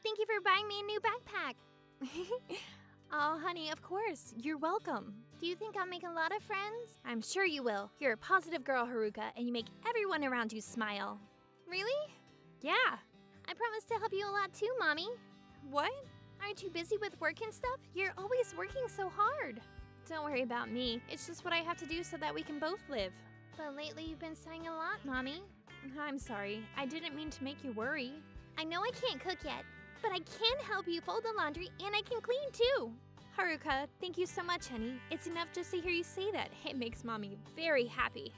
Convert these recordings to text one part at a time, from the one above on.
Thank you for buying me a new backpack. Oh, honey, of course. You're welcome. Do you think I'll make a lot of friends? I'm sure you will. You're a positive girl, Haruka, and you make everyone around you smile. Really? Yeah. I promise to help you a lot too, Mommy. What? Aren't you busy with work and stuff? You're always working so hard. Don't worry about me. It's just what I have to do so that we can both live. But lately you've been studying a lot, Mommy. I'm sorry. I didn't mean to make you worry. I know I can't cook yet, but I can help you fold the laundry and I can clean too. Haruka, thank you so much, honey. It's enough just to hear you say that. It makes Mommy very happy.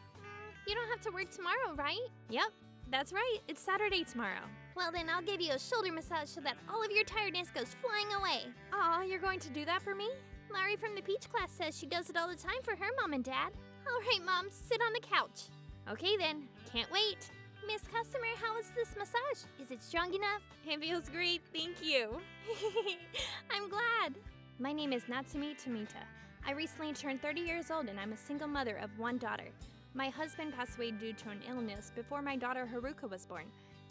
You don't have to work tomorrow, right? Yep, that's right. It's Saturday tomorrow. Well then, I'll give you a shoulder massage so that all of your tiredness goes flying away. Aw, you're going to do that for me? Laurie from the Peach class says she does it all the time for her mom and dad. All right, Mom, sit on the couch. Okay then, can't wait. Miss Customer, how is this massage? Is it strong enough? It feels great, thank you. I'm glad. My name is Natsumi Tomita. I recently turned 30 years old and I'm a single mother of one daughter. My husband passed away due to an illness before my daughter Haruka was born.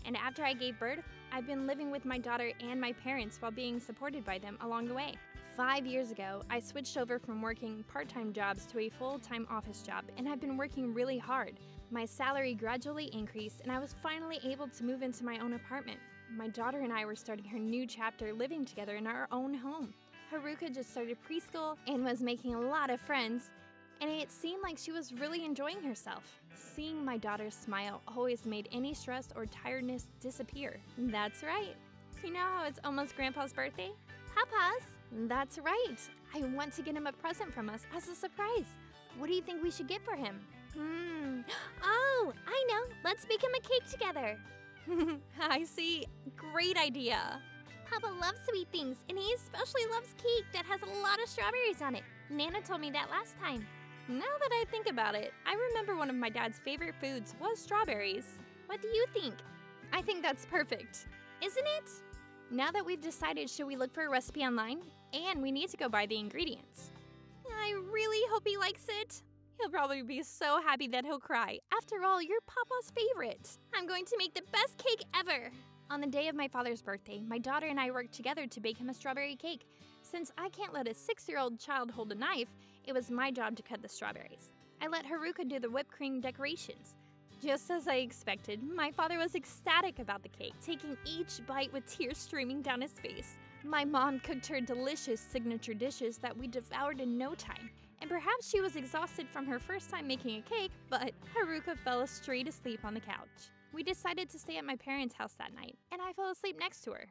And after I gave birth, I've been living with my daughter and my parents while being supported by them along the way. 5 years ago, I switched over from working part-time jobs to a full-time office job, and I've been working really hard. My salary gradually increased, and I was finally able to move into my own apartment. My daughter and I were starting her new chapter living together in our own home. Haruka just started preschool and was making a lot of friends, and it seemed like she was really enjoying herself. Seeing my daughter smile always made any stress or tiredness disappear. That's right. You know how it's almost Grandpa's birthday? Papa's? That's right. I want to get him a present from us as a surprise. What do you think we should get for him? Oh, I know. Let's bake him a cake together. I see. Great idea. Papa loves sweet things, and he especially loves cake that has a lot of strawberries on it. Nana told me that last time. Now that I think about it, I remember one of my dad's favorite foods was strawberries. What do you think? I think that's perfect. Isn't it? Now that we've decided, should we look for a recipe online? And we need to go buy the ingredients. I really hope he likes it. He'll probably be so happy that he'll cry. After all, you're Papa's favorite. I'm going to make the best cake ever. On the day of my father's birthday, my daughter and I worked together to bake him a strawberry cake. Since I can't let a 6-year-old child hold a knife, it was my job to cut the strawberries. I let Haruka do the whipped cream decorations. Just as I expected, my father was ecstatic about the cake, taking each bite with tears streaming down his face. My mom cooked her delicious signature dishes that we devoured in no time. And perhaps she was exhausted from her first time making a cake, but Haruka fell straight asleep on the couch. We decided to stay at my parents' house that night, and I fell asleep next to her.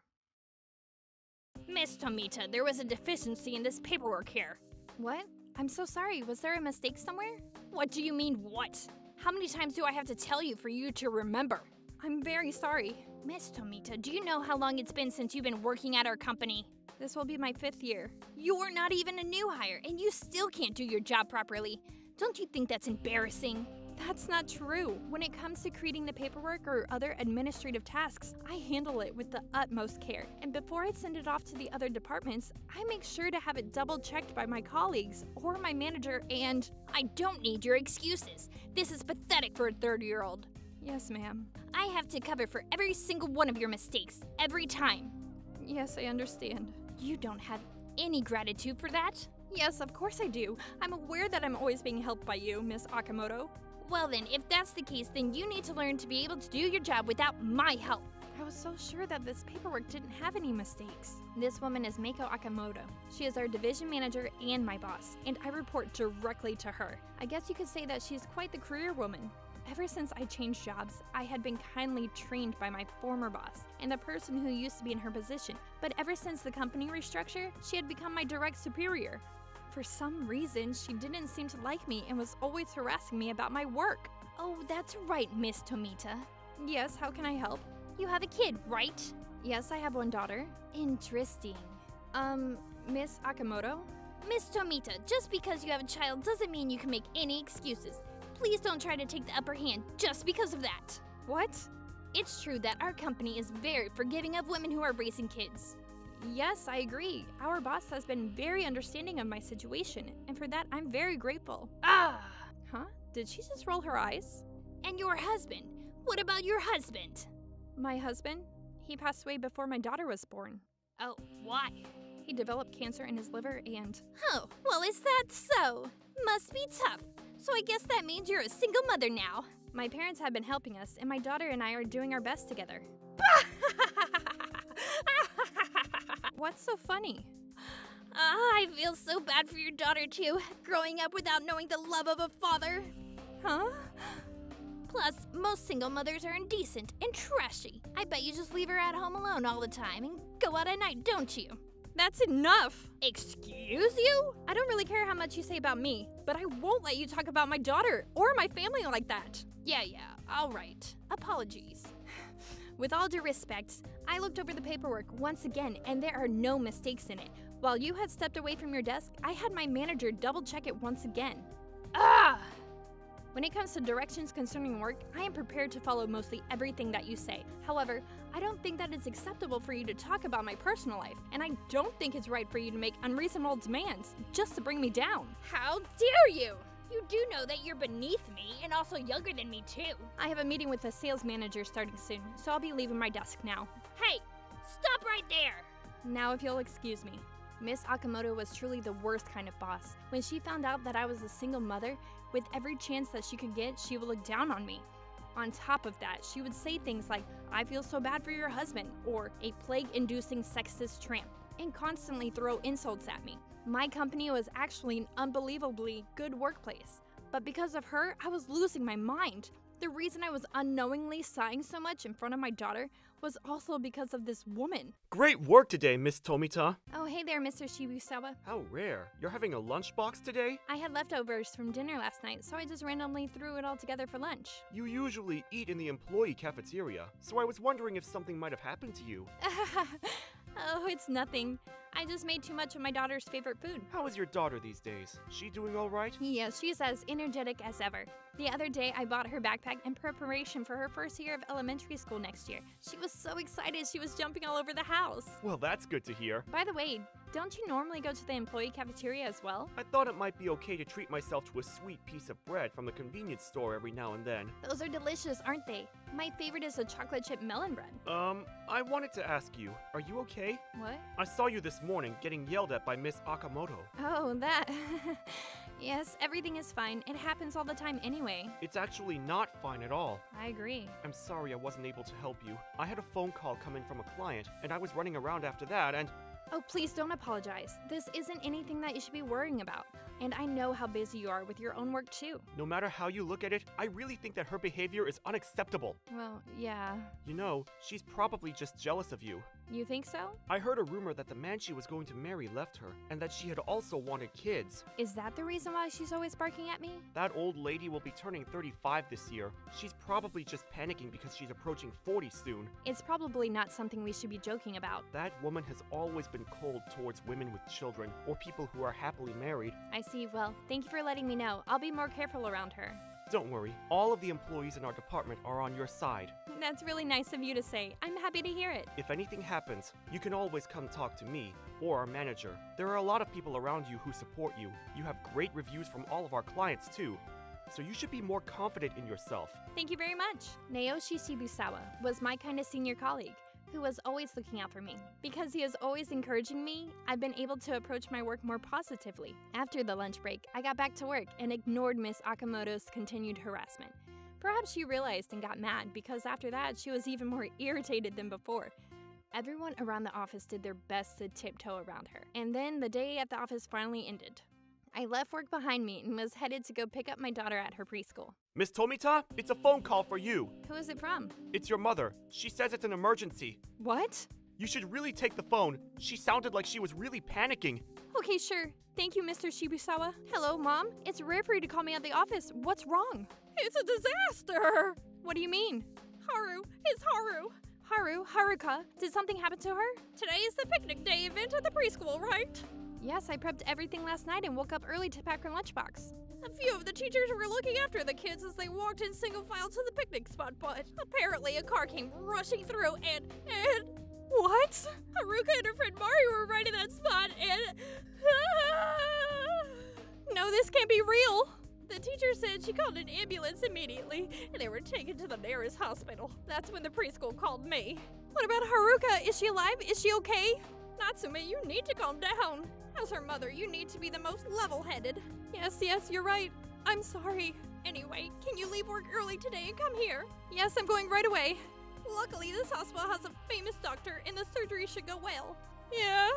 Miss Tomita, there was a deficiency in this paperwork here. What? I'm so sorry. Was there a mistake somewhere? What do you mean, what? How many times do I have to tell you for you to remember? I'm very sorry. Miss Tomita, do you know how long it's been since you've been working at our company? This will be my 5th year. You're not even a new hire, and you still can't do your job properly. Don't you think that's embarrassing? That's not true. When it comes to creating the paperwork or other administrative tasks, I handle it with the utmost care. And before I send it off to the other departments, I make sure to have it double-checked by my colleagues or my manager, and I don't need your excuses. This is pathetic for a 30-year-old. Yes, ma'am. I have to cover for every single one of your mistakes, every time. Yes, I understand. You don't have any gratitude for that? Yes, of course I do. I'm aware that I'm always being helped by you, Miss Akamoto. Well then, if that's the case, then you need to learn to be able to do your job without my help. I was so sure that this paperwork didn't have any mistakes. This woman is Meiko Akamoto. She is our division manager and my boss, and I report directly to her. I guess you could say that she's quite the career woman. Ever since I changed jobs, I had been kindly trained by my former boss and the person who used to be in her position, but ever since the company restructure, she had become my direct superior. For some reason, she didn't seem to like me and was always harassing me about my work. Oh, that's right, Miss Tomita. Yes, how can I help? You have a kid, right? Yes, I have one daughter. Interesting. Miss Akamoto? Miss Tomita, just because you have a child doesn't mean you can make any excuses. Please don't try to take the upper hand just because of that. What? It's true that our company is very forgiving of women who are raising kids. Yes, I agree. Our boss has been very understanding of my situation, and for that, I'm very grateful. Ah! Huh? Did she just roll her eyes? And your husband? What about your husband? My husband? He passed away before my daughter was born. Oh, why? He developed cancer in his liver and... Oh, well, is that so? Must be tough. So I guess that means you're a single mother now. My parents have been helping us, and my daughter and I are doing our best together. What's so funny? I feel so bad for your daughter, too, growing up without knowing the love of a father. Huh? Plus, most single mothers are indecent and trashy. I bet you just leave her at home alone all the time and go out at night, don't you? That's enough! Excuse you? I don't really care how much you say about me, but I won't let you talk about my daughter or my family like that. Yeah, all right. Apologies. With all due respect, I looked over the paperwork once again, and there are no mistakes in it. While you had stepped away from your desk, I had my manager double-check it once again. Ah! When it comes to directions concerning work, I am prepared to follow mostly everything that you say. However, I don't think that it's acceptable for you to talk about my personal life, and I don't think it's right for you to make unreasonable demands just to bring me down. How dare you! You do know that you're beneath me and also younger than me, too. I have a meeting with the sales manager starting soon, so I'll be leaving my desk now. Hey, stop right there! Now if you'll excuse me. Miss Akamoto was truly the worst kind of boss. When she found out that I was a single mother, with every chance that she could get, she would look down on me. On top of that, she would say things like, "I feel so bad for your husband," or "a plague-inducing sexist tramp," and constantly throw insults at me. My company was actually an unbelievably good workplace, but because of her, I was losing my mind. The reason I was unknowingly sighing so much in front of my daughter was also because of this woman. Great work today, Miss Tomita. Oh, hey there, Mr. Shibusawa. How rare. You're having a lunchbox today? I had leftovers from dinner last night, so I just randomly threw it all together for lunch. You usually eat in the employee cafeteria, so I was wondering if something might have happened to you. Oh, it's nothing. I just made too much of my daughter's favorite food. How is your daughter these days? She doing all right? Yes, she's as energetic as ever. The other day, I bought her backpack in preparation for her first year of elementary school next year. She was so excited she was jumping all over the house. Well, that's good to hear. By the way, don't you normally go to the employee cafeteria as well? I thought it might be okay to treat myself to a sweet piece of bread from the convenience store every now and then. Those are delicious, aren't they? My favorite is the chocolate chip melon bread. I wanted to ask you, are you okay? What? I saw you this morning getting yelled at by Miss Akamoto. Oh, that. Yes, everything is fine. It happens all the time anyway. It's actually not fine at all. I agree. I'm sorry I wasn't able to help you. I had a phone call come in from a client, and I was running around after that, and... Oh, please don't apologize. This isn't anything that you should be worrying about. And I know how busy you are with your own work too. No matter how you look at it, I really think that her behavior is unacceptable. Well, yeah. You know, she's probably just jealous of you. You think so? I heard a rumor that the man she was going to marry left her, and that she had also wanted kids. Is that the reason why she's always barking at me? That old lady will be turning 35 this year. She's probably just panicking because she's approaching 40 soon. It's probably not something we should be joking about. That woman has always been cold towards women with children, or people who are happily married. I see. Well, thank you for letting me know. I'll be more careful around her. Don't worry, all of the employees in our department are on your side. That's really nice of you to say. I'm happy to hear it. If anything happens, you can always come talk to me or our manager. There are a lot of people around you who support you. You have great reviews from all of our clients too. So you should be more confident in yourself. Thank you very much. Naoshi Shibusawa was my kind of senior colleague who was always looking out for me. Because he is always encouraging me, I've been able to approach my work more positively. After the lunch break, I got back to work and ignored Miss Akamoto's continued harassment. Perhaps she realized and got mad because after that, she was even more irritated than before. Everyone around the office did their best to tiptoe around her. And then the day at the office finally ended. I left work behind me and was headed to go pick up my daughter at her preschool. Miss Tomita, it's a phone call for you. Who is it from? It's your mother. She says it's an emergency. What? You should really take the phone. She sounded like she was really panicking. Okay, sure. Thank you, Mr. Shibusawa. Hello, Mom. It's rare for you to call me at the office. What's wrong? It's a disaster! What do you mean? Haru, it's Haru. Haruka, did something happen to her? Today is the picnic day event at the preschool, right? Yes, I prepped everything last night and woke up early to pack her lunchbox. A few of the teachers were looking after the kids as they walked in single file to the picnic spot, but apparently a car came rushing through and... What? Haruka and her friend Mario were right in that spot and... No, this can't be real. The teacher said she called an ambulance immediately, and they were taken to the nearest hospital. That's when the preschool called me. What about Haruka? Is she alive? Is she okay? Natsume, you need to calm down. As her mother, you need to be the most level-headed. Yes, you're right. I'm sorry. Anyway, can you leave work early today and come here? Yes, I'm going right away. Luckily, this hospital has a famous doctor and the surgery should go well. Yeah.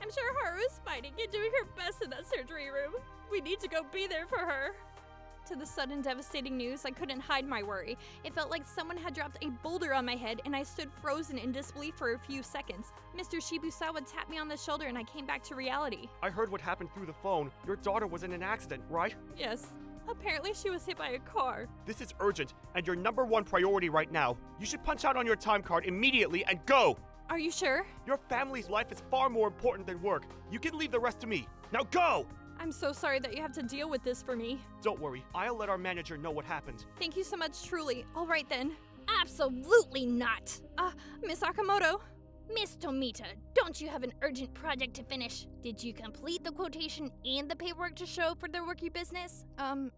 I'm sure Haru's fighting and doing her best in that surgery room. We need to go be there for her. To the sudden devastating news, I couldn't hide my worry. It felt like someone had dropped a boulder on my head and I stood frozen in disbelief for a few seconds. Mr. Shibusawa tapped me on the shoulder and I came back to reality. I heard what happened through the phone. Your daughter was in an accident, right? Yes. Apparently she was hit by a car. This is urgent and your #1 priority right now. You should punch out on your time card immediately and go! Are you sure? Your family's life is far more important than work. You can leave the rest to me. Now go! I'm so sorry that you have to deal with this for me. Don't worry, I'll let our manager know what happened. Thank you so much, truly. All right then. Absolutely not! Miss Akamoto? Miss Tomita, don't you have an urgent project to finish? Did you complete the quotation and the paperwork to show for the work your business?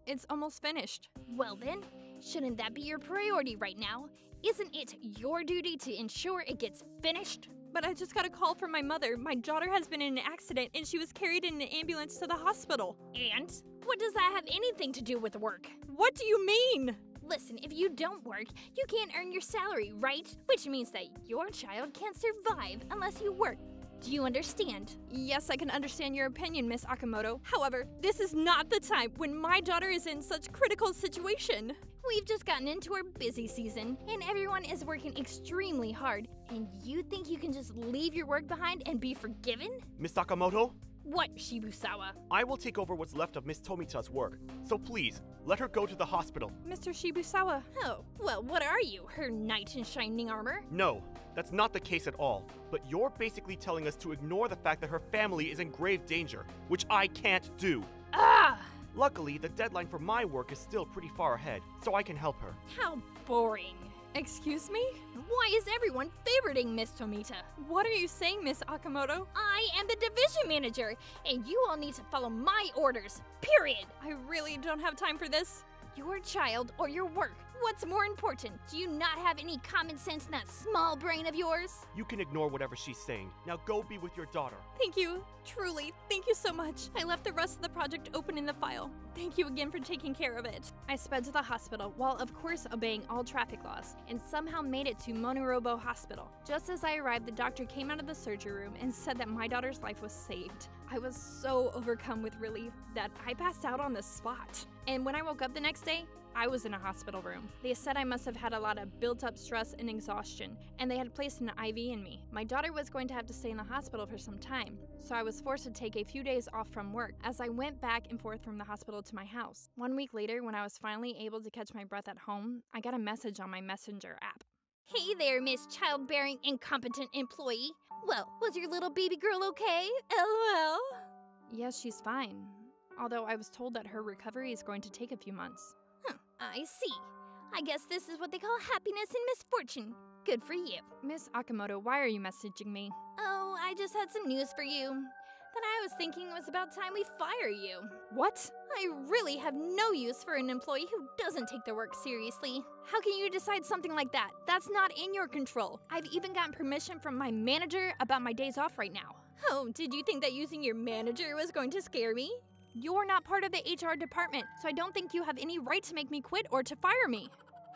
It's almost finished. Well then, shouldn't that be your priority right now? Isn't it your duty to ensure it gets finished? But I just got a call from my mother. My daughter has been in an accident and she was carried in an ambulance to the hospital. And? What does that have anything to do with work? What do you mean? Listen, if you don't work, you can't earn your salary, right? Which means that your child can't survive unless you work. Do you understand? Yes, I can understand your opinion, Miss Akamoto. However, this is not the time when my daughter is in such critical situation. We've just gotten into our busy season, and everyone is working extremely hard. And you think you can just leave your work behind and be forgiven? Miss Sakamoto? What, Shibusawa? I will take over what's left of Miss Tomita's work, so please, let her go to the hospital. Mr. Shibusawa. Oh, well, what are you, her knight in shining armor? No, that's not the case at all. But you're basically telling us to ignore the fact that her family is in grave danger, which I can't do. Ah! Luckily, the deadline for my work is still pretty far ahead, so I can help her. How boring. Excuse me? Why is everyone favoriting Miss Tomita? What are you saying, Miss Akamoto? I am the division manager, and you all need to follow my orders, period. I really don't have time for this. Your child or your work? What's more important? Do you not have any common sense in that small brain of yours? You can ignore whatever she's saying. Now go be with your daughter. Thank you. Truly, thank you so much. I left the rest of the project open in the file. Thank you again for taking care of it. I sped to the hospital, while of course obeying all traffic laws, and somehow made it to Monorobo Hospital. Just as I arrived, the doctor came out of the surgery room and said that my daughter's life was saved. I was so overcome with relief that I passed out on the spot. And when I woke up the next day, I was in a hospital room. They said I must have had a lot of built-up stress and exhaustion, and they had placed an IV in me. My daughter was going to have to stay in the hospital for some time, so I was forced to take a few days off from work as I went back and forth from the hospital to my house. 1 week later, when I was finally able to catch my breath at home, I got a message on my Messenger app. Hey there, Miss Childbearing Incompetent Employee. Well, was your little baby girl okay? LOL. Yes, she's fine. Although I was told that her recovery is going to take a few months. I see. I guess this is what they call happiness and misfortune. Good for you. Miss Akamoto, why are you messaging me? Oh, I just had some news for you. That I was thinking it was about time we fire you. What? I really have no use for an employee who doesn't take their work seriously. How can you decide something like that? That's not in your control. I've even gotten permission from my manager about my days off right now. Oh, did you think that using your manager was going to scare me? You're not part of the HR department, so I don't think you have any right to make me quit or to fire me.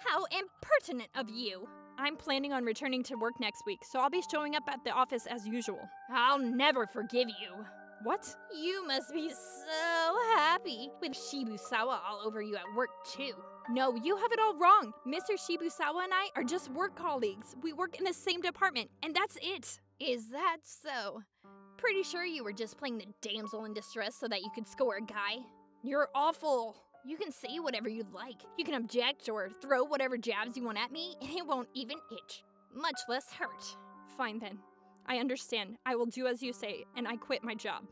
How impertinent of you! I'm planning on returning to work next week, so I'll be showing up at the office as usual. I'll never forgive you. What? You must be so happy with Shibusawa all over you at work too. No, you have it all wrong. Mr. Shibusawa and I are just work colleagues. We work in the same department, and that's it. Is that so? Pretty sure you were just playing the damsel in distress so that you could score a guy. You're awful. You can say whatever you'd like. You can object or throw whatever jabs you want at me, and it won't even itch, much less hurt. Fine then. I understand. I will do as you say, and I quit my job.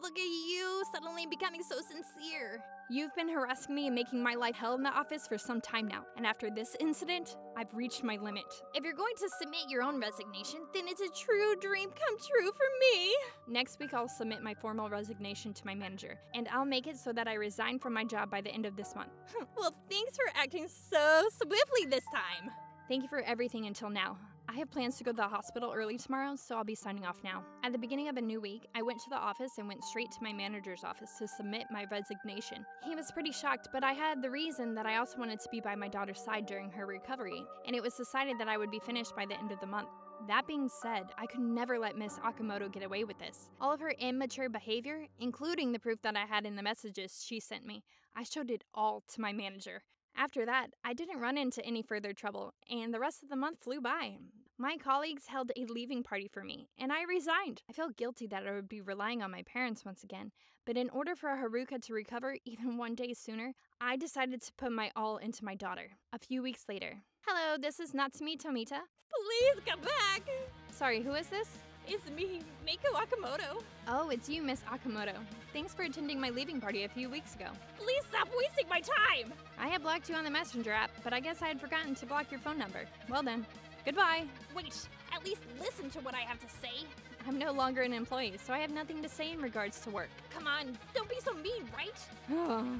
Look at you, suddenly becoming so sincere. You've been harassing me and making my life hell in the office for some time now, and after this incident, I've reached my limit. If you're going to submit your own resignation, then it's a true dream come true for me. Next week, I'll submit my formal resignation to my manager, and I'll make it so that I resign from my job by the end of this month. Well, thanks for acting so swiftly this time. Thank you for everything until now. I have plans to go to the hospital early tomorrow, so I'll be signing off now. At the beginning of a new week, I went to the office and went straight to my manager's office to submit my resignation. He was pretty shocked, but I had the reason that I also wanted to be by my daughter's side during her recovery, and it was decided that I would be finished by the end of the month. That being said, I could never let Miss Akamoto get away with this. All of her immature behavior, including the proof that I had in the messages she sent me, I showed it all to my manager. After that, I didn't run into any further trouble, and the rest of the month flew by. My colleagues held a leaving party for me, and I resigned. I felt guilty that I would be relying on my parents once again, but in order for Haruka to recover even one day sooner, I decided to put my all into my daughter. A few weeks later. Hello, this is Natsumi Tomita. Please come back. Sorry, who is this? It's me, Mako Akamoto. Oh, it's you, Miss Akamoto. Thanks for attending my leaving party a few weeks ago. Please stop wasting my time. I had blocked you on the messenger app, but I guess I had forgotten to block your phone number. Well then, goodbye. Wait, at least listen to what I have to say. I'm no longer an employee, so I have nothing to say in regards to work. Come on, don't be so mean, right?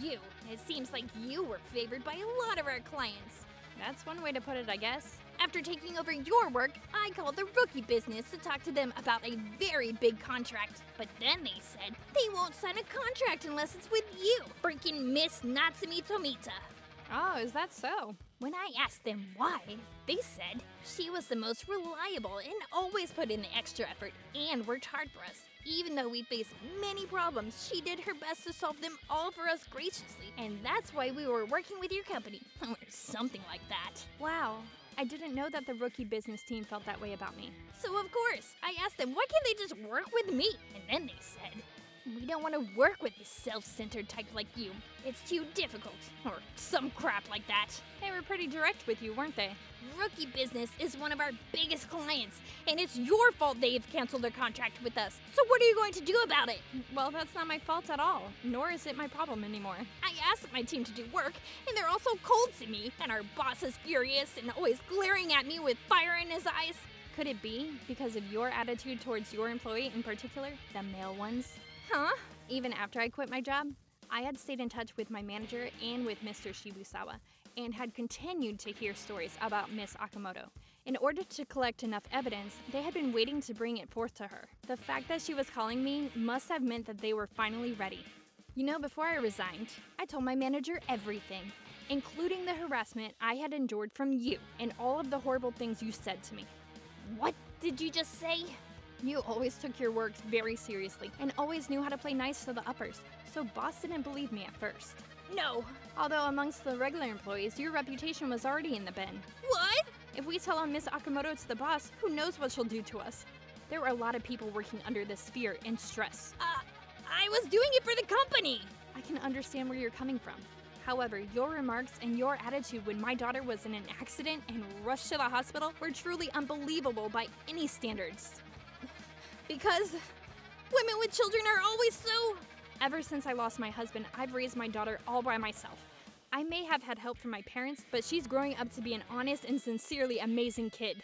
It seems like you were favored by a lot of our clients. That's one way to put it, I guess. After taking over your work, I called the rookie business to talk to them about a very big contract. But then they said they won't sign a contract unless it's with you, freaking Miss Natsumi Tomita. Oh, is that so? When I asked them why, they said she was the most reliable and always put in the extra effort and worked hard for us. Even though we faced many problems, she did her best to solve them all for us graciously. And that's why we were working with your company, or something like that. Wow. I didn't know that the rookie business team felt that way about me. So of course, I asked them, why can't they just work with me? And then they said, we don't want to work with a self-centered type like you. It's too difficult, or some crap like that. They were pretty direct with you, weren't they? Rookie business is one of our biggest clients, and it's your fault they've canceled their contract with us. So what are you going to do about it? Well, that's not my fault at all, nor is it my problem anymore. I asked my team to do work, and they're also cold to me, and our boss is furious and always glaring at me with fire in his eyes. Could it be because of your attitude towards your employee in particular, the male ones? Huh? Even after I quit my job, I had stayed in touch with my manager and with Mr. Shibusawa, and had continued to hear stories about Miss Akamoto. In order to collect enough evidence, they had been waiting to bring it forth to her. The fact that she was calling me must have meant that they were finally ready. You know, before I resigned, I told my manager everything, including the harassment I had endured from you and all of the horrible things you said to me. What did you just say? You always took your work very seriously and always knew how to play nice to the uppers, so boss didn't believe me at first. No. Although amongst the regular employees, your reputation was already in the bin. What? If we tell on Miss Akamoto to the boss, who knows what she'll do to us? There were a lot of people working under this fear and stress. I was doing it for the company. I can understand where you're coming from. However, your remarks and your attitude when my daughter was in an accident and rushed to the hospital were truly unbelievable by any standards. Because women with children are always so... Ever since I lost my husband, I've raised my daughter all by myself. I may have had help from my parents, but she's growing up to be an honest and sincerely amazing kid.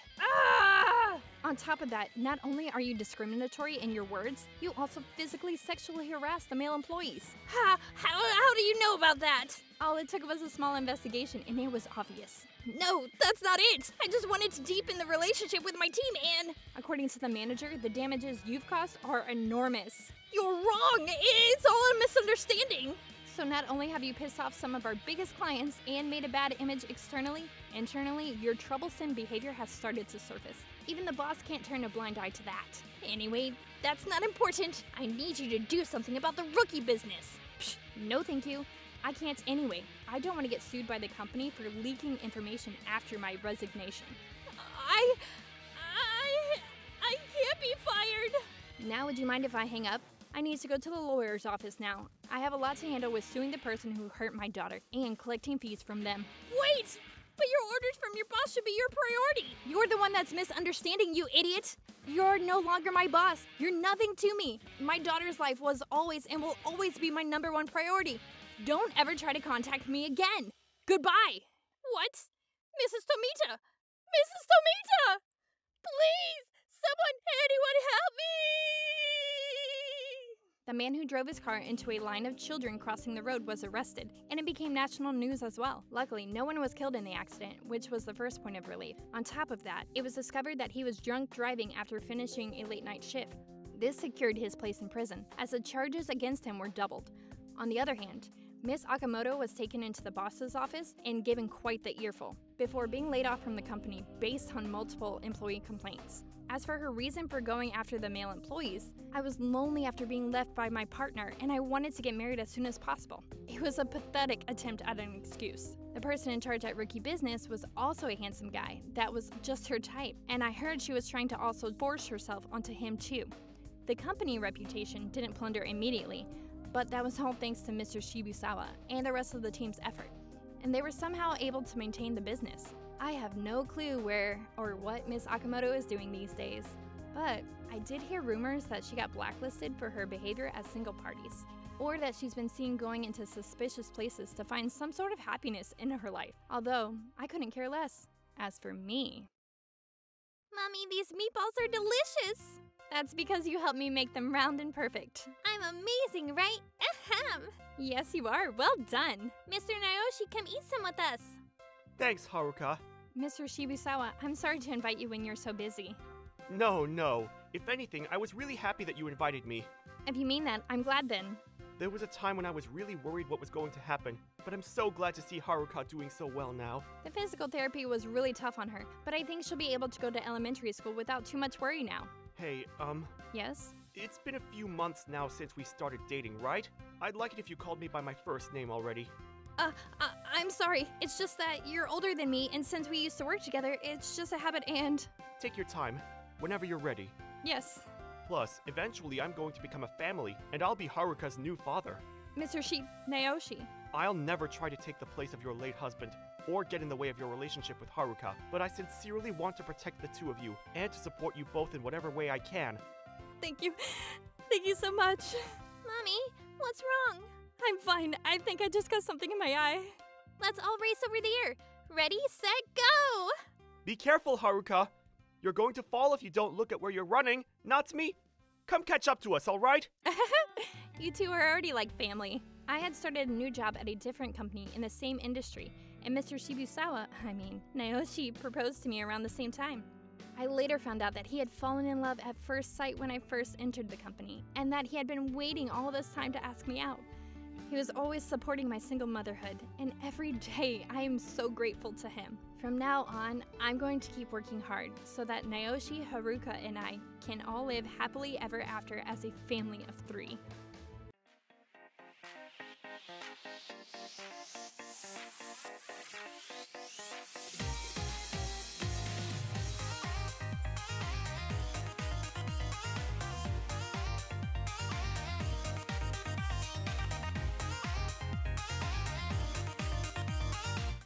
On top of that, not only are you discriminatory in your words, you also physically sexually harass the male employees. How do you know about that? All it took was a small investigation, and it was obvious. No, that's not it. I just wanted to deepen the relationship with my team and... According to the manager, the damages you've caused are enormous. You're wrong. It's all a misunderstanding. So not only have you pissed off some of our biggest clients and made a bad image externally, internally, your troublesome behavior has started to surface. Even the boss can't turn a blind eye to that. Anyway, that's not important. I need you to do something about the rookie business. Psh, no thank you. I can't anyway. I don't want to get sued by the company for leaking information after my resignation. I can't be fired. Now would you mind if I hang up? I need to go to the lawyer's office now. I have a lot to handle with suing the person who hurt my daughter and collecting fees from them. Wait! But your orders from your boss should be your priority. You're the one that's misunderstanding, you idiot. You're no longer my boss. You're nothing to me. My daughter's life was always and will always be my #1 priority. Don't ever try to contact me again. Goodbye. What? Mrs. Tomita! Mrs. Tomita! Please! Anyone help me! The man who drove his car into a line of children crossing the road was arrested, and it became national news as well. Luckily, no one was killed in the accident, which was the first point of relief. On top of that, it was discovered that he was drunk driving after finishing a late-night shift. This secured his place in prison, as the charges against him were doubled. On the other hand, Miss Akamoto was taken into the boss's office and given quite the earful, before being laid off from the company based on multiple employee complaints. As for her reason for going after the male employees, I was lonely after being left by my partner and I wanted to get married as soon as possible. It was a pathetic attempt at an excuse. The person in charge at Rookie Business was also a handsome guy that was just her type, and I heard she was trying to also force herself onto him too. The company reputation didn't plunder immediately, but that was all thanks to Mr. Shibusawa and the rest of the team's effort, and they were somehow able to maintain the business. I have no clue where or what Miss Akamoto is doing these days, but I did hear rumors that she got blacklisted for her behavior at single parties, or that she's been seen going into suspicious places to find some sort of happiness in her life, although I couldn't care less. As for me, Mommy, these meatballs are delicious! that's because you helped me make them round and perfect. I'm amazing, right? Ahem! Yes, you are. Well done. Mr. Naoshi, come eat some with us. Thanks, Haruka. Mr. Shibusawa, I'm sorry to invite you when you're so busy. No. If anything, I was really happy that you invited me. If you mean that, I'm glad then. There was a time when I was really worried what was going to happen, but I'm so glad to see Haruka doing so well now. The physical therapy was really tough on her, but I think she'll be able to go to elementary school without too much worry now. Hey, Yes? it's been a few months now since we started dating, right? I'd like it if you called me by my first name already. I'm sorry. It's just that you're older than me, and since we used to work together, it's just a habit and… Take your time, whenever you're ready. Yes. Plus, eventually I'm going to become a family, and I'll be Haruka's new father. Mr. Naoshi. I'll never try to take the place of your late husband, or get in the way of your relationship with Haruka, but I sincerely want to protect the two of you, and to support you both in whatever way I can. Thank you. Thank you so much. Mommy, what's wrong? I'm fine. I think I just got something in my eye. Let's all race over there. Ready, set, go! Be careful, Haruka! You're going to fall if you don't look at where you're running, not me. Come catch up to us, alright? You two are already like family. I had started a new job at a different company in the same industry, and Mr. Naoshi proposed to me around the same time. I later found out that he had fallen in love at first sight when I first entered the company, and that he had been waiting all this time to ask me out. He was always supporting my single motherhood, and every day I am so grateful to him. From now on, I'm going to keep working hard so that Naoshi, Haruka, and I can all live happily ever after as a family of 3.